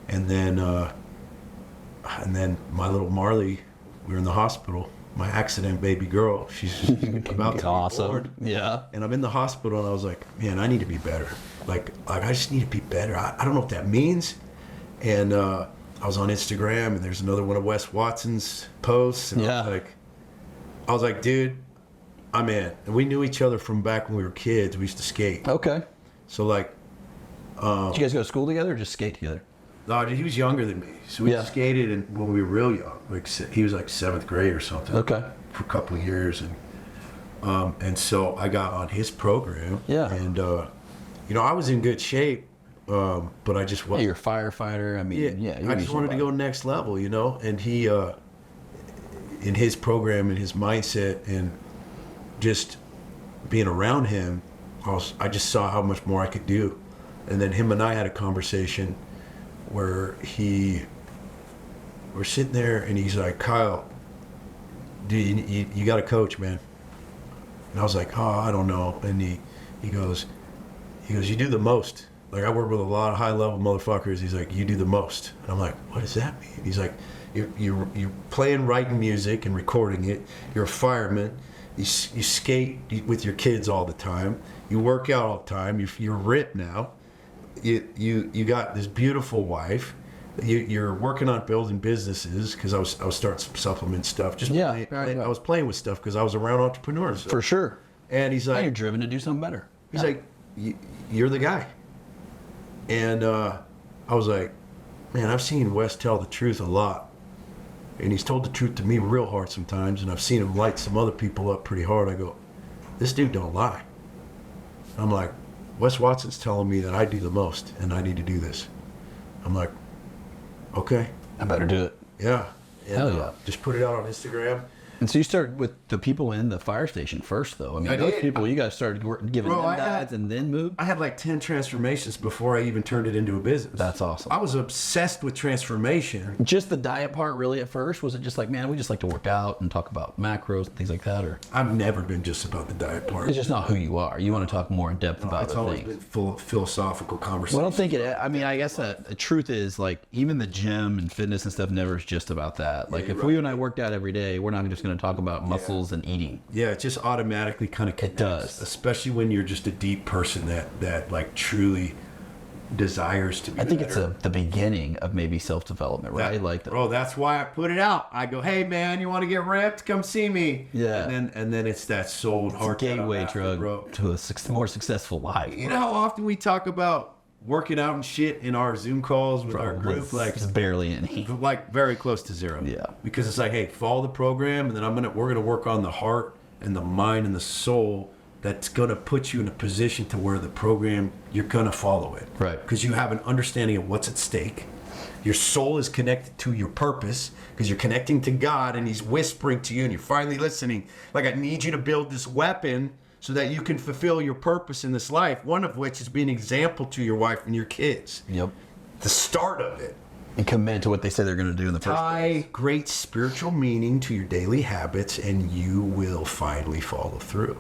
And then my little Marley, we were in the hospital. My accident baby girl, she's about to be Awesome. born. Yeah. And I'm in the hospital, and I was like, man, I need to be better. Like I just need to be better. I don't know what that means. And I was on Instagram, and there's another one of Wes Watson's posts. And Yeah. I was like, dude, I'm in. And we knew each other from back when we were kids. We used to skate. Okay. So like, Did you guys go to school together or just skate together? no, he was younger than me. So we Yeah. skated when we were real young. Like he was like 7th grade or something. Okay. For a couple of years, and so I got on his program. Yeah. And you know, I was in good shape, but I just Yeah, wasn't. you're a firefighter. I mean, yeah. I just wanted to go next level, you know. And he, in his program, in his mindset, and just being around him, I just saw how much more I could do. And then him and I had a conversation where we're sitting there, and he's like, Kyle, dude, you got a coach, man. And I was like, oh, I don't know. And he goes, you do the most. Like, I work with a lot of high-level motherfuckers. He's like, you do the most. And I'm like, what does that mean? He's like, you're playing, writing music and recording it. You're a fireman. You skate with your kids all the time. You work out all the time. You're ripped now. You got this beautiful wife. You're working on building businesses, because I was starting some supplement stuff. Just Yeah, playing, I was playing with stuff because I was around entrepreneurs. For sure. And he's And like, you're driven to do something better. he's like, you're the guy. And I was like, man, I've seen Wes tell the truth a lot. And he's told the truth to me real hard sometimes, and I've seen him light some other people up pretty hard. I go, this dude don't lie. I'm like, Wes Watson's telling me that I do the most, and I need to do this. I'm like, okay, I better do it. yeah. And, Hell yeah. just put it out on Instagram. And so you started with the people in the fire station first, though. I mean, I those did. people, you guys started giving Bro, them I had- diets and then moved? I had like 10 transformations before I even turned it into a business. That's awesome. I was obsessed with transformation. Just the diet part, really, at first? Was it just like, man, we just like to work out and talk about macros and things like that? Or I've never been just about the diet part. it's just not who you are? You want to talk more in depth about It's the always things? been full philosophical conversation. Well, I don't think it. I mean, I guess the truth is, like, even the gym and fitness and stuff never is just about that. Like, if you and I worked out every day, we're not just going to talk about muscles and eating. Yeah, it just automatically kind of connects. It does. Especially when you're just a deep person that like truly desires to be I think better. it's the beginning of maybe self-development, right? Like, bro, that's why I put it out. I go, hey man, you want to get ripped? Come see me. Yeah. And then it's that soul and heart gateway drug bro. to a more successful life. You know how often we talk about working out and shit in our Zoom calls with our group? Like, It's barely any. like very close to zero. Yeah. Because it's like, hey, follow the program, and then we're gonna work on the heart and the mind and the soul that's gonna put you in a position to where the program, you're gonna follow it. Right. Because you have an understanding of what's at stake. Your soul is connected to your purpose because you're connecting to God, and He's whispering to you, and you're finally listening. Like, I need you to build this weapon so that you can fulfill your purpose in this life, one of which is being an example to your wife and your kids. Yep. The start of it. And commit to what they say they're going to do in the first place. Tie great spiritual meaning to your daily habits, and you will finally follow through.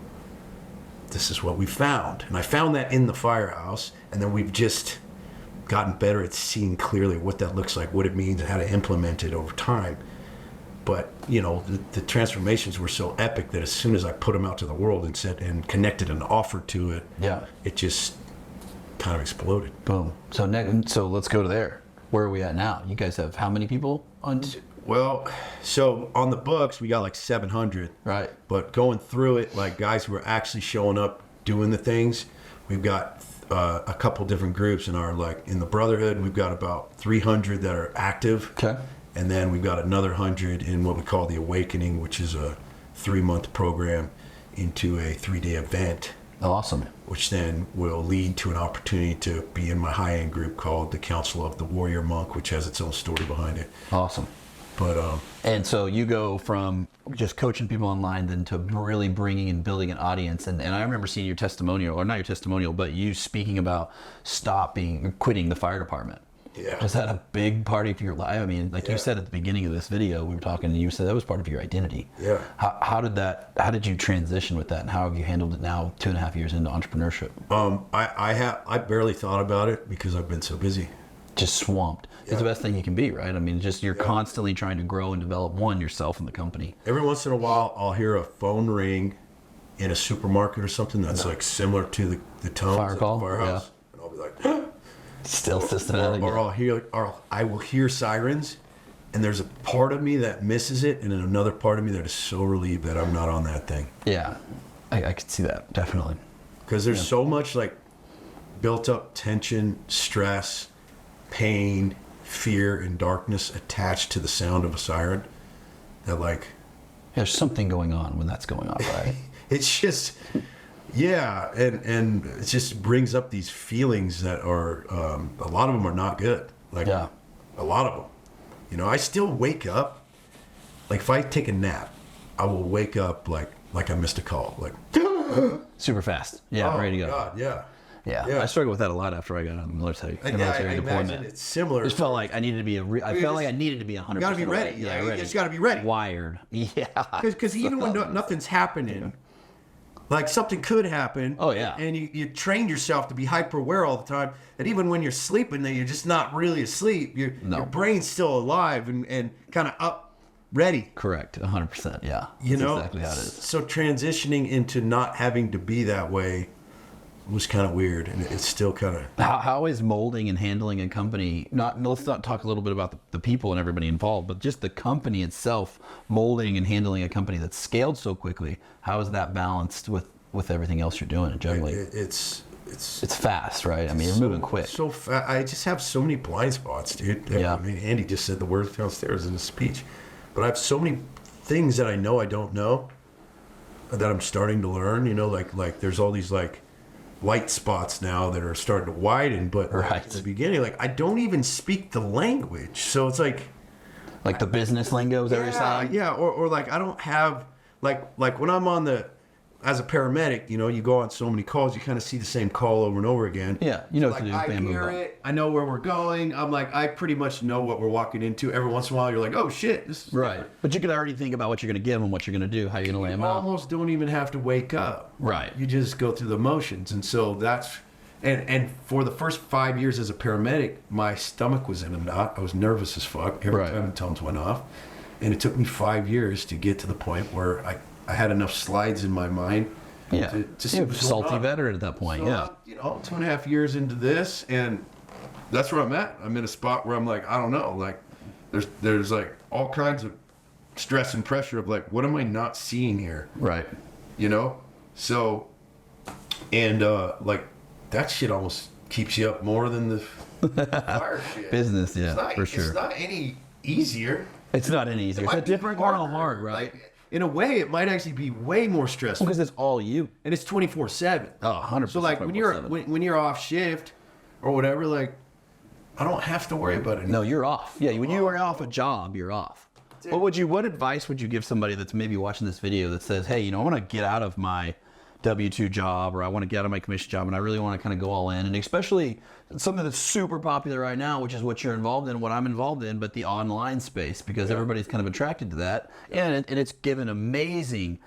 This is what we found. And I found that in the firehouse, and then we've just gotten better at seeing clearly what that looks like, what it means, and how to implement it over time. But the transformations were so epic that as soon as I put them out to the world and said and connected an offer to it, it just kind of exploded. Boom. So let's go to there. Where are we at now? You guys have how many people on? Well, so on the books we got like 700. Right. But going through it, like guys who are actually showing up, doing the things, we've got a couple different groups in in the Brotherhood. We've got about 300 that are active. Okay. And then we've got another 100 in what we call the Awakening, which is a 3-month program into a 3-day event. Awesome. Which then will lead to an opportunity to be in my high-end group called the Council of the Warrior Monk, which has its own story behind it. Awesome. But and so you go from just coaching people online then to really bringing and building an audience. And I remember seeing your testimonial, or not your testimonial, but you speaking about quitting the fire department. Yeah. Was that a big part of your life? I mean, like you said at the beginning of this video, we were talking, and you said that was part of your identity. Yeah. How did you transition with that, and how have you handled it now, 2.5 years into entrepreneurship? I barely thought about it because I've been so busy. Just swamped. It's the best thing you can be, right? I mean, just you're constantly trying to grow and develop yourself and the company. Every once in a while, I'll hear a phone ring in a supermarket or something that's like similar to the tones Fire at call? the firehouse, and I'll be like, Still systematic. or I will hear sirens, and there's a part of me that misses it, and then another part of me that is so relieved that I'm not on that thing. Yeah, I could see that, definitely. Because there's so much like built up tension, stress, pain, fear, and darkness attached to the sound of a siren that There's something going on when that's going on, right? it's just, and it just brings up these feelings that are, a lot of them are not good. A lot of them. I still wake up, like if I take a nap, I will wake up like I missed a call, Super fast. Yeah, ready to go. God, yeah. Yeah, I struggled with that a lot after I got out of the military. I imagine it's similar. It just felt like I needed to be I felt like I needed to be 100%. You gotta be ready. Yeah, you ready. just gotta be ready. Wired. Yeah. Because even when nothing's happening, like something could happen. Oh yeah. And you train yourself to be hyper aware all the time. That even when you're sleeping, that you're just not really asleep. Your brain's still alive and kind of up, ready. Correct. 100%. Yeah. That's exactly how it is. So transitioning into not having to be that way was kind of weird, and it's still kind of. How is molding and handling a company? Let's not talk a little bit about the people and everybody involved, but just the company itself, molding and handling a company that's scaled so quickly. How is that balanced with everything else you're doing? Generally, it's fast, right? I mean, you're moving quick. So fast. I just have so many blind spots, dude. Yeah. I mean, Andy just said the words downstairs in his speech, but I have so many things that I know I don't know that I'm starting to learn. Like there's all these light spots now that are starting to widen, but at the beginning, I don't even speak the language, so it's like the business lingo, is that what you're saying? Yeah, or I don't have like when I'm on as a paramedic, you go on so many calls, you kind of see the same call over and over again. Yeah, what to do. I hear it, I know where we're going. I'm I pretty much know what we're walking into. Every once in a while, you're like, oh shit, this is right. But you can already think about what you're going to give them, what you're going to do, how you're going to lay them out. You almost don't even have to wake up. Right. You just go through the motions, and so that's. And for the first 5 years as a paramedic, my stomach was in a knot. I was nervous as fuck every time the tones went off, and it took me 5 years to get to the point where I had enough slides in my mind. Yeah, you're a salty veteran at that point. So, 2.5 years into this, and that's where I'm at. I'm in a spot where I'm I don't know. There's all kinds of stress and pressure of what am I not seeing here? Right. So, and that shit almost keeps you up more than the fire shit. Business, yeah, for sure. It's not any easier. It's not any easier. It's a different kind of hard, right? In a way, it might actually be way more stressful. Because it's all you. And it's 24/7. Oh, 100%. So when you're off shift or whatever, I don't have to worry about it anymore. No, you're off. Yeah, when you are off a job, you're off. What advice would you give somebody that's maybe watching this video that says, hey, I want to get out of my W-2 job, or I want to get out of my commission job, and I really want to kind of go all in, and especially something that's super popular right now, which is what you're involved in, what I'm involved in, but the online space, because everybody's kind of attracted to that, and it's given amazing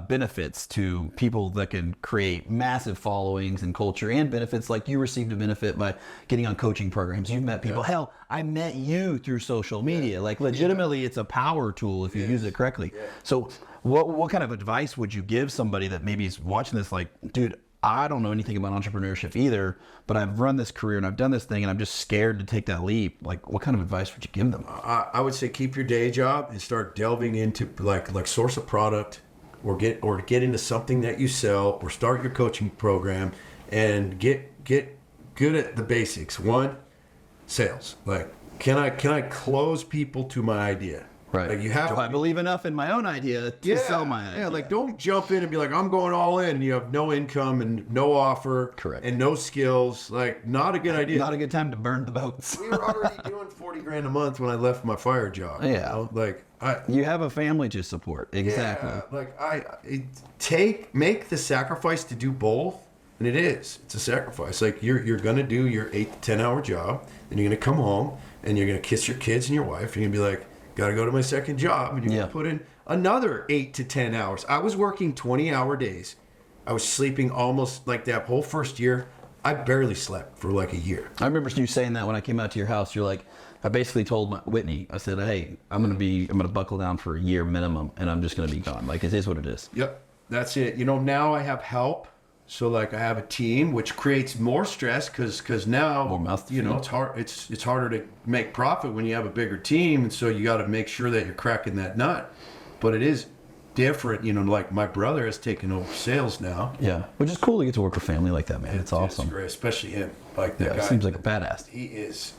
benefits to people that can create massive followings and culture, and benefits like you received a benefit by getting on coaching programs. You've met people. Hell, I met you through social media. Like legitimately, it's a power tool if you use it correctly. So what kind of advice would you give somebody that maybe is watching this like, dude, I don't know anything about entrepreneurship either, but I've run this career and I've done this thing and I'm just scared to take that leap. Like, what kind of advice would you give them? I would say keep your day job and start delving into like source a product, or get into something that you sell, or start your coaching program and get good at the basics. One, sales. Like, can I close people to my idea? Right. Like, you have. Do I believe enough in my own idea to sell my idea? Yeah, like, don't jump in and be like, I'm going all in, and you have no income and no offer. Correct. And no skills. Like, not a good idea. Not a good time to burn the boats. We were already doing $40,000 a month when I left my fire job. Yeah. You know? Like, you have a family to support. Exactly. Yeah, like make the sacrifice to do both, and it's a sacrifice. Like, you're gonna do your 8 to 10 hour job, then you're gonna come home and you're gonna kiss your kids and your wife, and you're gonna be like, gotta go to my second job, and you're gonna put in another 8 to 10 hours. I was working 20-hour days. I was sleeping almost like that whole first year. I barely slept for like a year. I remember you saying that when I came out to your house. You're like, I basically told Whitney, I said, hey, I'm gonna buckle down for a year minimum, and I'm just gonna be gone. Like, it is what it is. Yep, that's it. You know, now I have help. So like, I have a team, which creates more stress because now, More mouth to you know, feed. it's hard. It's harder to make profit when you have a bigger team, and so you got to make sure that you're cracking that nut. But it is different, you know. Like, my brother has taken over sales now. Yeah, which is cool to get to work with family like that, man. It's awesome. It's great, especially him. Like, that Yeah, guy seems like a badass. He is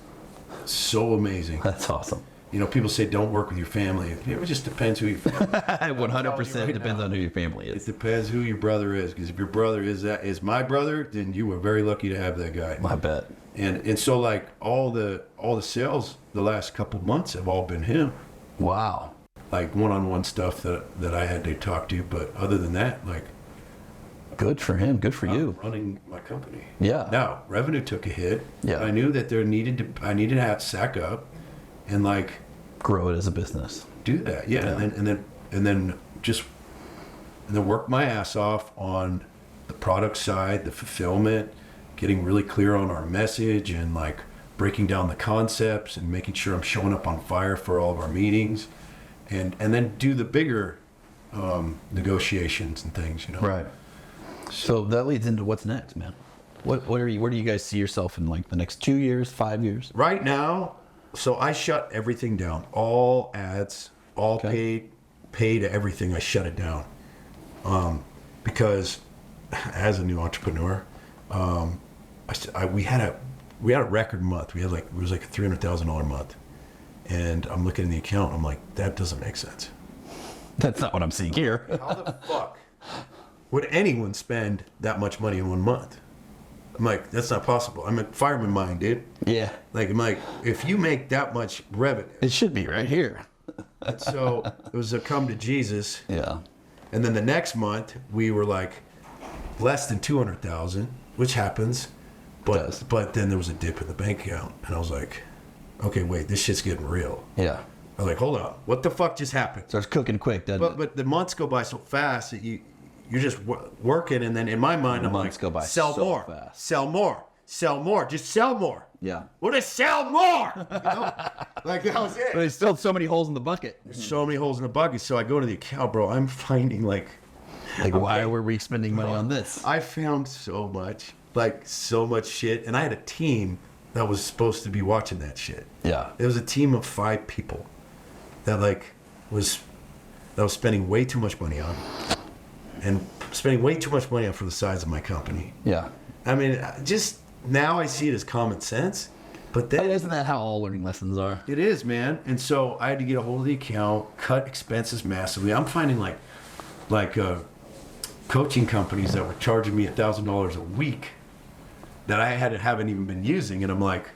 so amazing. That's awesome. You know, people say don't work with your family. It just depends who your family. 100% depends on who your family It is. depends who your brother is. Because if your brother is my brother, then you were very lucky to have that guy. I bet. And so, like, all the sales the last couple months have all been him. Wow. Like, one-on-one stuff that I had to talk to. But other than that, like, Good for him. Good for you. I'm running my company. Yeah. Now, revenue took a hit. Yeah. I knew that I needed to have sack up and, like, Grow it as a business. do that. Yeah. And then work my ass off on the product side, the fulfillment, getting really clear on our message, and like breaking down the concepts and making sure I'm showing up on fire for all of our meetings, and then do the bigger negotiations and things, you know. Right. So that leads into what's next, man. Where do you guys see yourself in like the next 2 years, 5 years? Right now, so I shut everything down. All ads, all paid everything. I shut it down because as a new entrepreneur, we had a record month. It was like a $300,000 month, and I'm looking at the account. I'm like, that doesn't make sense. That's not what I'm seeing here. How the fuck would anyone spend that much money in 1 month? I'm like, that's not possible. I'm a fireman mind, dude. Yeah. Like, I'm like, if you make that much revenue. It should be right here. And so it was a come to Jesus. Yeah. And then the next month we were like less than 200,000, which happens. But then there was a dip in the bank account, and I was like, okay, wait, this shit's getting real. Yeah. I was like, hold on, what the fuck just happened? Starts cooking quick, doesn't it? But the months go by so fast that you're just working, and then in my mind, I'm Months like, go by sell so more, fast. sell more, sell more, just sell more. Yeah. What is sell more? You know? Like, that was it. But there's still so many holes in the bucket. There's so many holes in the bucket. So I go to the account, bro. I'm finding like Why were we spending money on this? I found so much shit, and I had a team that was supposed to be watching that shit. Yeah. It was a team of 5 people that was spending way too much money on, and spending way too much money on for the size of my company. Yeah. I mean, just now I see it as common sense, but then Isn't that how all learning lessons are? it is, man. And so I had to get a hold of the account, cut expenses massively. I'm finding coaching companies that were charging me $1,000 a week that I haven't even been using, and I'm like,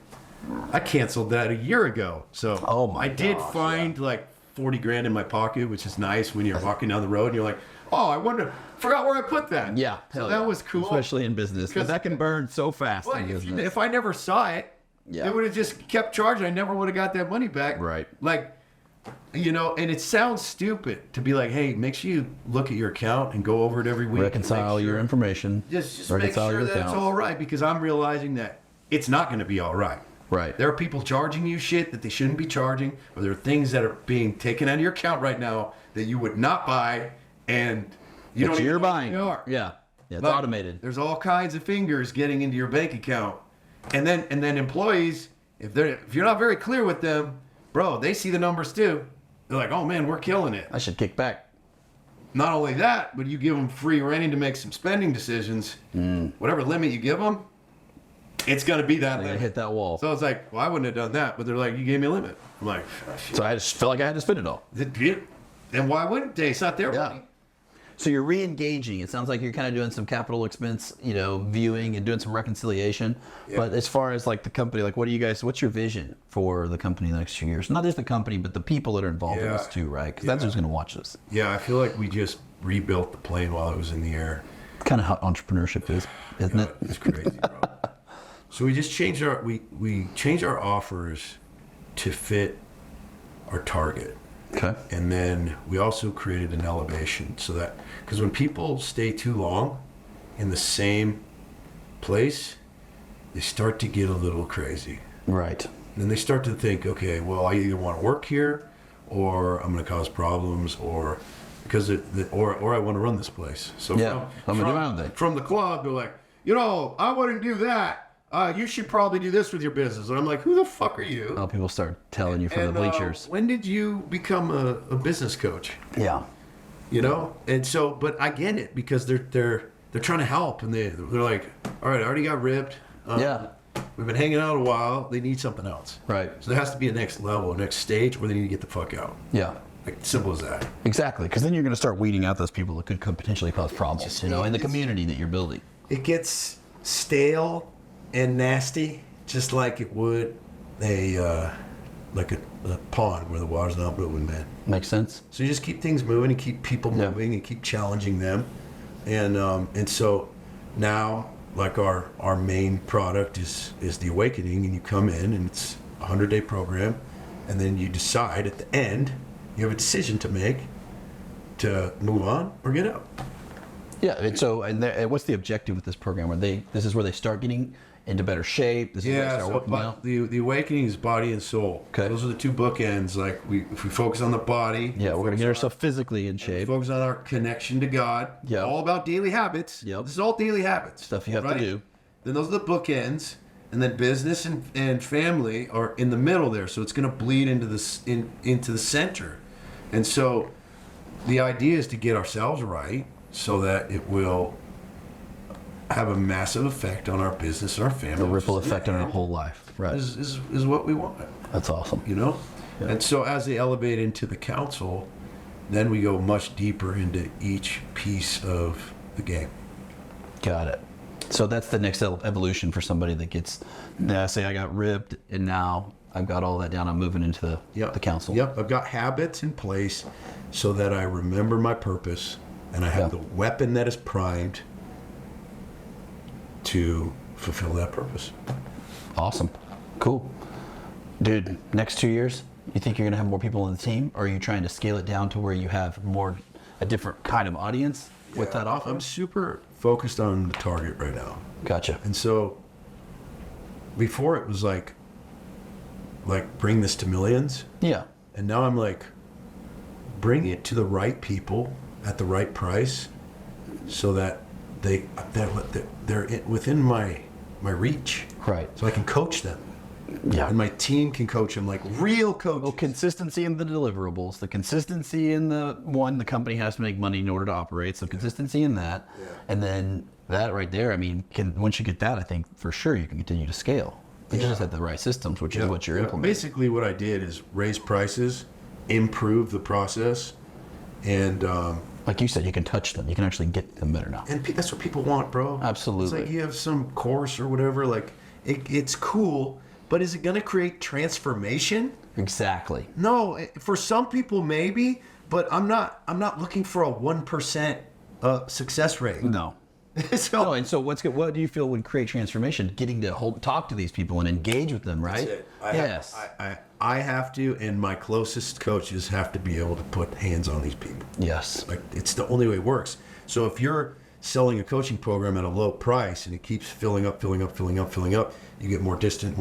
I canceled that a year ago. So Oh my I did gosh, find like $40,000 in my pocket, which is nice when you're walking down the road and you're like, oh, forgot where I put that. Yeah. So hell that yeah. was cool. Especially in business. Because that can burn so fast. Well, in business. if I never saw it, Yeah. it would have just kept charging. I never would have got that money back. Right. Like, You know, and it sounds stupid to be like, hey, make sure you look at your account and go over it every week. Reconcile your information. Just reconcile make sure your that it's accounts. all right, because I'm realizing that it's not going to be all right. Right. There are people charging you shit that they shouldn't be charging, or there are things that are being taken out of your account right now that you would not buy, and you don't even you're know what buying. they are. Yeah, it's Like, automated. There's all kinds of fingers getting into your bank account, and then employees, if you're not very clear with them, bro, they see the numbers too. They're like, oh man, we're killing it. I should kick back. Not only that, but you give them free reign to make some spending decisions. Whatever limit you give them, it's going to be that They're gonna limit. hit that wall. So it's like, well, I wouldn't have done that, but they're like, you gave me a limit. I'm like, So I just felt like I had to spend it all. and why wouldn't they? It's not their Yeah. money. So you're re-engaging. It sounds like you're kind of doing some capital expense, viewing and doing some reconciliation. Yeah. But as far as like the company, like what's your vision for the company in the next few years? Not just the company, but the people that are involved in this too, right? Because that's who's going to watch this. Yeah, I feel like we just rebuilt the plane while it was in the air. Kind of how entrepreneurship is, isn't God, it? it's crazy, bro. So we just changed we changed our offers to fit our target. Okay. And then we also created an elevation so that, because when people stay too long in the same place, they start to get a little crazy. Right. And then they start to think, okay, well, I either want to work here, or I'm going to cause problems, or because or I want to run this place. So Yeah, I'm gonna do my own thing. from the club, they're like, I wouldn't do that. You should probably do this with your business. And I'm like, who the fuck are you? Oh, people start telling you from the bleachers. When did you become a business coach? Yeah. And so, but I get it, because they're trying to help, and they're like, all right, I already got ripped. Yeah. We've been hanging out a while. They need something else. Right. So there has to be a next level, a next stage where they need to get the fuck out. Yeah. Like, simple as that. Exactly. Because then you're going to start weeding out those people that could potentially cause problems, in the community that you're building. It gets stale and nasty, just like it would a pond where the water's not moving, man. Makes sense. So you just keep things moving and keep people moving and keep challenging them, and so now, like, our main product is the Awakening, and you come in and it's a 100-day program, and then you decide at the end, you have a decision to make to move on or get out. Yeah. And what's the objective with this program? This is where they start getting into better shape. This is where they start working out. The Awakening is body and soul. Okay. Those are the two bookends. Like, if we focus on the body, Yeah, we're gonna get ourselves physically in shape. focus on our connection to God. Yep. All about daily habits. Yep. This is all daily habits. Stuff you have to do. Then those are the bookends, and then business and family are in the middle there. So it's going to bleed into the center, and so the idea is to get ourselves right so that it will have a massive effect on our business and our family. The ripple effect on our whole life. Right. is what we want. That's awesome. Yeah. And so as they elevate into the council, then we go much deeper into each piece of the game. Got it. So that's the next evolution for somebody that gets, say I got ripped and now I've got all that down. I'm moving into the council. Yep. I've got habits in place so that I remember my purpose, and I have the weapon that is primed to fulfill that purpose. Awesome. Cool. Dude, next 2 years, you think you're going to have more people on the team, or are you trying to scale it down to where you have a different kind of audience with that offer? I'm super focused on the target right now. Gotcha. And so before it was like bring this to millions. Yeah. And now I'm like, bring it to the right people at the right price, so that they're within my reach. Right. So I can coach them. Yeah. And my team can coach them like real coaches. Well, consistency in the deliverables, the consistency in the company has to make money in order to operate. So consistency in that. Yeah. And then that right there, I mean, once you get that, I think for sure you can continue to scale. You just have the right systems, which is what you're implementing. Basically what I did is raise prices, improve the process, and like you said, you can touch them. You can actually get them better now. and that's what people want, bro. Absolutely. It's like you have some course or whatever, like it's cool, but is it going to create transformation? Exactly. No, for some people maybe, but I'm not looking for a 1% success rate. No. So No, and so what do you feel would create transformation? Getting to talk to these people and engage with them, right? that's it. Yes. I have to, and my closest coaches have to be able to put hands on these people. Yes. Like, it's the only way it works. So if you're selling a coaching program at a low price and it keeps filling up, you get more distant.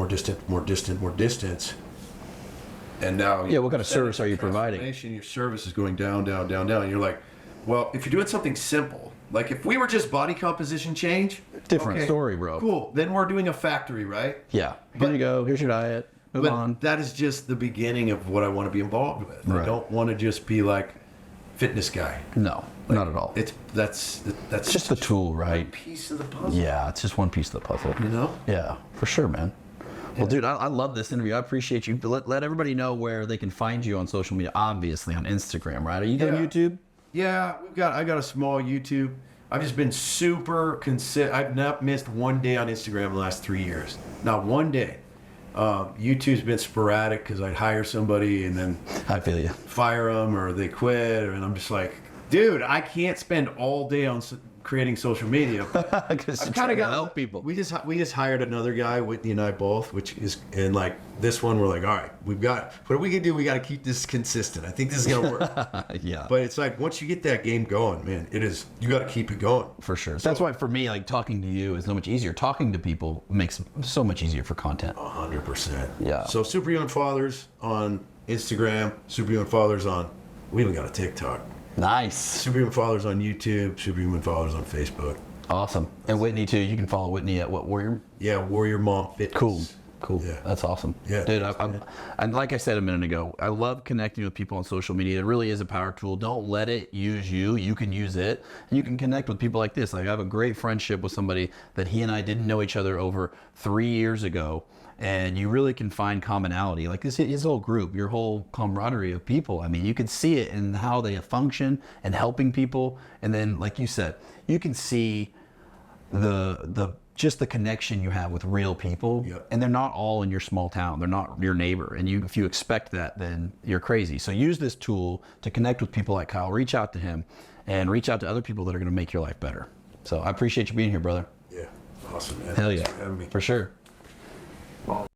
And now, Yeah, what kind of service are you providing? Your service is going down. And you're like, well, if you're doing something simple, like if we were just body composition change, Different story, bro. Cool. Then we're doing a factory, right? Yeah. But- Here you go. Here's your diet. Move But on. that is just the beginning of what I want to be involved with. I Right. don't want to just be like fitness guy. No, not at all. That's just the tool, right? a piece of the puzzle. Yeah, it's just one piece of the puzzle. You know? Yeah, for sure, man. Well, dude, I love this interview. I appreciate you. Let everybody know where they can find you on social media. Obviously, on Instagram, right? Are you doing Yeah. YouTube? Yeah, I got a small YouTube. I've just been super consistent. I've not missed one day on Instagram in the last 3 years. Not one day. YouTube's been sporadic because I'd hire somebody and then I feel you. fire them or they quit, and I'm just like, dude, I can't spend all day on creating social media. Because I've you're kind trying of to got help people. We just hired another guy, Whitney and I both, and like this one, we're like, all right, what we can do. We got to keep this consistent. I think this is gonna work. Yeah. But it's like once you get that game going, man, you got to keep it going. For sure. That's why for me, like talking to you is so much easier. Talking to people makes it so much easier for content. 100%. Yeah. So Superhuman Fathers on Instagram, Superhuman Fathers we even got a TikTok. Nice. Superhuman Fathers on YouTube, Superhuman Fathers on Facebook. Awesome. And Whitney too. You can follow Whitney at what, Warrior? Yeah, Warrior Mom Fitness. Cool. Yeah. That's awesome. Yeah. Dude, and like I said a minute ago, I love connecting with people on social media. It really is a power tool. Don't let it use you. You can use it. And you can connect with people like this. Like I have a great friendship with somebody that he and I didn't know each other over 3 years ago. And you really can find commonality. Like his whole group, your whole camaraderie of people. I mean, you can see it in how they function and helping people. And then, like you said, you can see just the connection you have with real people. Yep. And they're not all in your small town. They're not your neighbor. And if you expect that, then you're crazy. So use this tool to connect with people like Kyle. Reach out to him and reach out to other people that are going to make your life better. So I appreciate you being here, brother. Yeah. Awesome, man. Hell Thanks yeah. for having me. For sure.